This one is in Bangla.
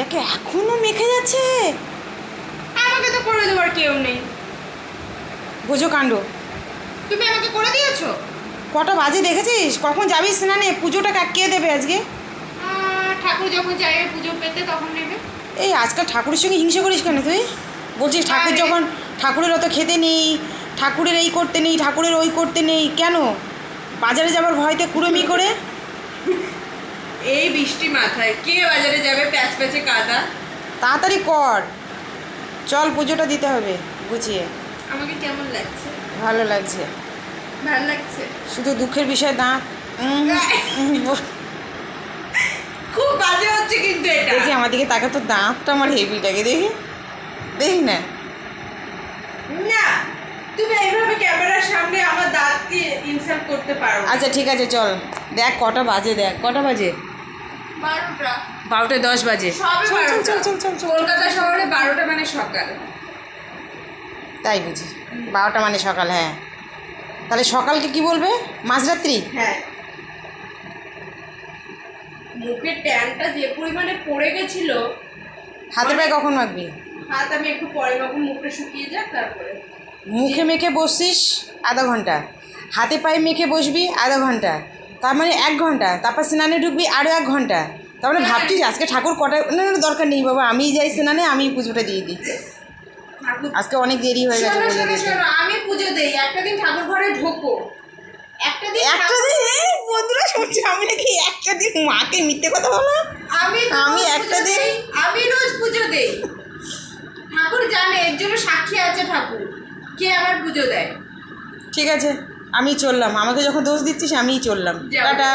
একে এখনো মেখে যাচ্ছে। আমাকে তো করে দেওয়ার কেউ নেই। বোঝো কাণ্ড। তুমি আমাকে করে দিয়েছো। কটা বাজে দেখেছিস? কখন যাবি স্নানে? পুজোটা কে দেবে আজকে? ঠাকুর যখন চাইবে পুজো পেতে তখন নেবে। এই আজকাল ঠাকুরের সঙ্গে হিংসা করিস কেন তুই? বলছিস ঠাকুর যখন ঠাকুরের অত খেতে নেই, ঠাকুরের এই করতে নেই, ঠাকুরের ওই করতে নেই, কেন বাজারে যাবার ভয়তে কুড়েমি করে? এই বৃষ্টি মাথায় কে বাজারে যাবে? প্যাচ প্যাচে কাদা। তাড়াতাড়ি কর, চল পুজোটা দিতে হবে গুছিয়ে। আমাকে কেমন লাগছে? ভালো লাগছে। ভালো লাগছে। শুধু দুঃখের বিষয় দাঁত। খুব বাজে হচ্ছে কিন্তু এটা। দেখি আমার দিকে তাকে, তো দাঁতটা আমার হেভি লাগে, দেখি দেখি না। না, তুমি এইভাবে ক্যামেরার সামনে আমার দাঁতকে ইনসাল্ট করতে পারো। আচ্ছা ঠিক আছে, চল দেখ কটা বাজে, দেখ কটা বাজে। 12টা। 12:10 বাজে। সবে চল চল 12টা। চল চল চল চল। কলকাতা শহরে 12টা মানে সকাল। তাই বুঝি 12টা মানে সকাল? হ্যাঁ, তাহলে সকালকে কি বলবে? মাঝরাত্রি? হ্যাঁ। মুখের ট্যানটা যে পরিমাণে পড়ে গেছিল। হাতে পায়ে কখন মাখবি? হাত আমি একটু পরে মাখবো, মুখটা শুকিয়ে যাক তারপরে। মুখে মেখে বসছিস আধা ঘন্টা, হাতে পায়ে মেখে বসবি আধা ঘন্টা, তার মানে 1 ঘন্টা, তারপর স্নানে ঢুকবি আরও 1 ঘন্টা। তার মানে ভাবছিস আজকে ঠাকুর কটায়? না না, দরকার নেই বাবা, আমিই যাই স্নানে, আমি পুজোটা দিয়ে দিই। আজকে অনেক দেরি হয়ে গেছে পুজো দিতে। আমি পুজো দেই, একটা দিন ঠাকুর ঘরে ঢোকো। একটা দিন এই বন্ধুরা শুনছি আমি নাকি একটা দিন মাকে মিথ্যে কথা বলো। আমি একটা দিন আমি রোজ পুজো দেই। ঠাকুর জানে, এর জন্য সাক্ষী আছে ঠাকুর কে আমার পুজো দেয়। ঠিক আছে, আমি চললাম। আমাকে যখন দোষ দিচ্ছিস আমিই চললাম। যাও। টাটা।